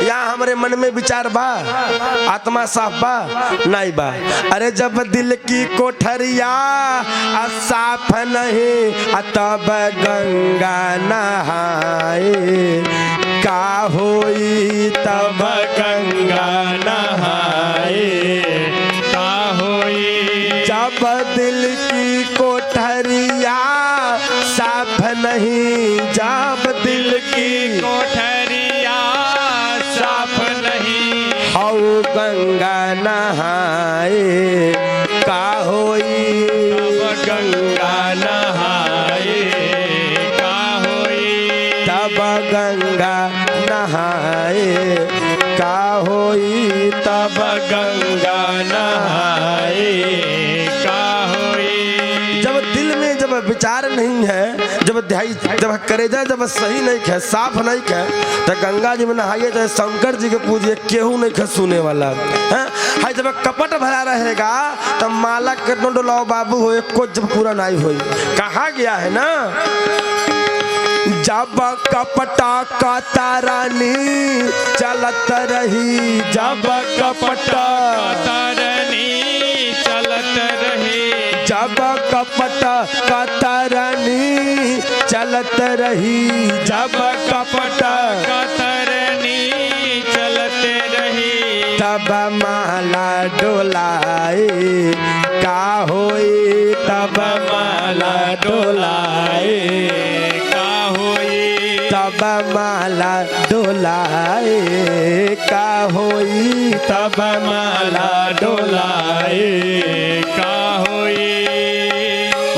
या हमारे मन में विचार बा, आत्मा साफ बा नहीं बा। अरे जब दिल की कोठरिया साफ नहीं तब गंगा नहाए का होई, तब गंगा नहाए का होई। जब दिल की कोठरिया साफ नहीं, जब दिल की कोठरिया साफ नहीं हौ गंगा नहाए का होई, तब गंगा नहाए का होई। तब गंगा नहाए का होई, तब गंगा नहाए का होई। जब दिल में जब विचार नहीं है, जब जब करेजा जब सही नहीं है, साफ नहीं है, तो गंगा जी में नहाइए तो शंकर जी के पूजिए, केहू नहीं है सुने वाला है। जब कपट भरा रहेगा तब माला कितनो डोलाओ बाबू हो, को जब पूरा नहीं होई। कहा गया है ना, जब कपटा का तारानी चलत रही, जब कपटा तरनी चलत रही, जब कपट कतरनी चलत रही, जब कपट तरनी चलत रही। तब माला डोलाए का होई, तब माला डोलाए का होई। तब माला डोलाए का होई, तब माला डोलाए का होई।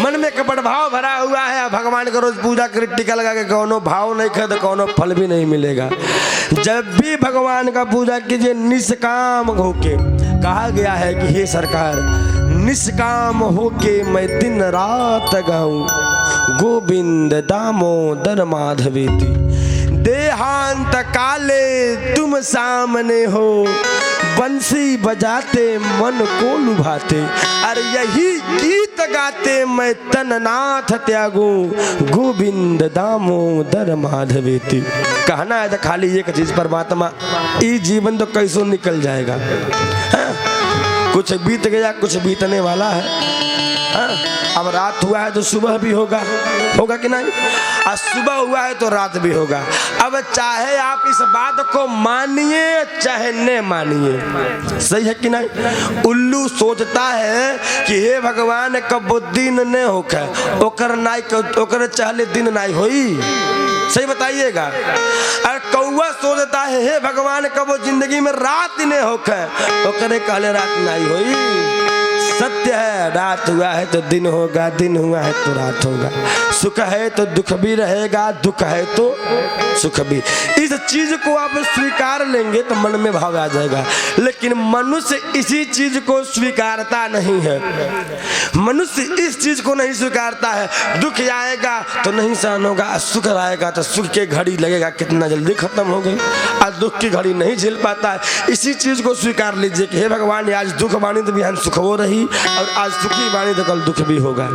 मन में कपट भाव भरा हुआ है, भगवान का रोज पूजा कर टीका लगा के कौनो भाव नहीं खे तो कौनो फल भी नहीं मिलेगा। जब भी भगवान का पूजा कीजिए निष्काम होके, कहा गया है कि हे सरकार निष्काम होके मैं दिन रात गाऊं गोविंद दामोदर माधवेति। देहांत काले तुम सामने हो, बंसी बजाते मन को लुभाते। अरे यही गीत गाते मैं तननाथ त्यागू गोविंद दामोदर माधवेति। कहना है तो खाली एक चीज, परमात्मा ये जीवन तो कैसो निकल जाएगा, है? कुछ बीत गया, कुछ बीतने वाला है, है? अब रात हुआ है तो सुबह भी होगा, होगा कि नहीं? आज सुबह हुआ है तो रात भी होगा। अब चाहे आप इस बात को मानिए चाहे न मानिए, सही है कि नहीं? उल्लू सोचता है कि हे भगवान कब दिन न होके ओकर चाहले दिन नहीं होई, सही बताइएगा। और कौआ सोचता है हे भगवान कब जिंदगी में रात न होके ओकरे कहले रात नहीं होई। सत्य है, रात हुआ है तो दिन होगा, दिन हुआ है तो रात होगा। सुख है तो दुख भी रहेगा, दुख है तो सुख भी। इस चीज को आप स्वीकार लेंगे तो मन में भाव आ जाएगा। लेकिन मनुष्य इसी चीज को स्वीकारता नहीं है, मनुष्य इस चीज को नहीं स्वीकारता है। दुख आएगा तो नहीं सहन होगा, सुख आएगा तो सुख के घड़ी लगेगा कितना जल्दी खत्म हो गई, आज दुख की घड़ी नहीं झेल पाता है। इसी चीज को स्वीकार लीजिए कि हे भगवान आज दुख बानी तो बिहान सुख हो रही, और आज सुखी बानी तो कल दुख भी होगा।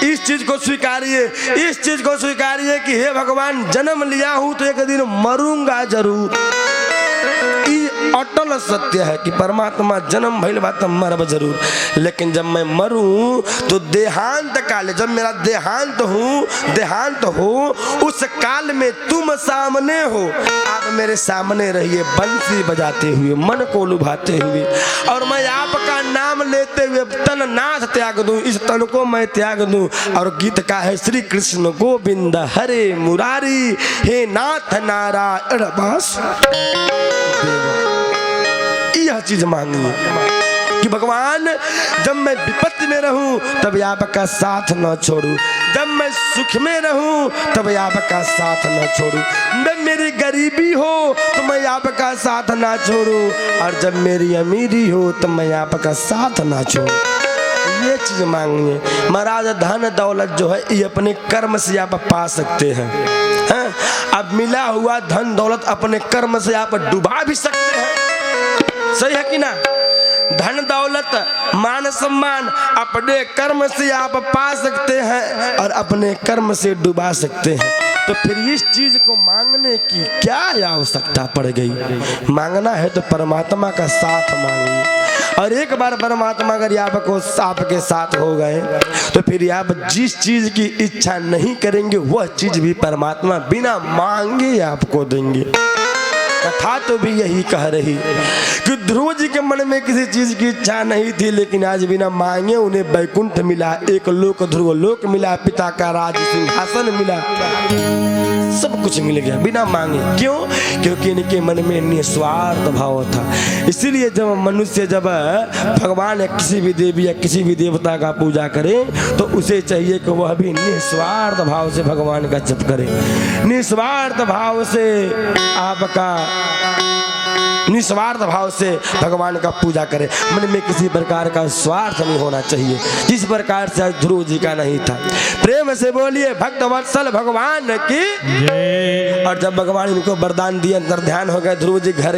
इस चीज को स्वीकारिए, इस चीज को स्वीकारिए कि हे भगवान जन्म लिया हूं तो एक दिन मरूंगा जरूर। अटल सत्य है कि परमात्मा जन्म भइल बा त मरब जरूर, लेकिन जब मैं मरूं तो देहांत काल, जब मेरा देहांत हो उस काल में तुम सामने हो, आप मेरे सामने रहिए बंसी बजाते हुए, मन को लुभाते हुए, और मैं आपका नाम लेते हुए तन नाथ त्याग दूं, इस तन को मैं त्याग दूं। और गीत का है श्री कृष्ण गोविंद हरे मुरारी, हे नाथ नारायण बास। यह चीज मांगी कि भगवान जब मैं विपत्ति में रहूं तब आपका साथ न छोड़ू, जब मैं सुख में रहूं तब आपका साथ न छोड़ू, जब मेरी गरीबी हो तो मैं आपका साथ ना छोड़ू, और जब मेरी अमीरी हो तो मैं आपका साथ ना छोड़ू। ये चीज मांगिए महाराज। धन दौलत जो है ये अपने कर्म से आप पा सकते हैं, हैं? अब मिला हुआ धन दौलत अपने कर्म से आप डुबा भी सकते हैं, सही है कि ना? धन दौलत मान सम्मान अपने कर्म से आप पा सकते हैं और अपने कर्म से डुबा सकते हैं। तो फिर इस चीज को मांगने मांगने की क्या आवश्यकता पड़ गई? मांगना है तो परमात्मा का साथ मांगिए। और एक बार परमात्मा अगर आपके साथ हो गए तो फिर आप जिस चीज की इच्छा नहीं करेंगे वह चीज भी परमात्मा बिना मांगे आपको देंगे। कथा तो भी यही कह रही कि ध्रुव जी के मन में किसी चीज की इच्छा नहीं थी, लेकिन आज बिना मांगे उन्हें वैकुंठ मिला, एक लोक ध्रुव लोक मिला, पिता का राज सिंहासन मिला, सब कुछ मिल गया बिना मांगे। क्यों? क्योंकि इनके मन में निस्वार्थ भाव था। इसीलिए जब मनुष्य जब भगवान या किसी भी देवी या किसी भी देवता का पूजा करे तो उसे चाहिए कि वह भी निस्वार्थ भाव से भगवान का जप करे, निस्वार्थ भाव से निस्वार्थ भाव से भगवान का पूजा करे। मन में किसी प्रकार का स्वार्थ नहीं होना चाहिए, जिस प्रकार से ध्रुव जी का नहीं था। प्रेम से बोलिए भक्त वत्सल भगवान की। और जब भगवान इनको वरदान दिए, अंतर ध्यान हो गए, ध्रुव जी घर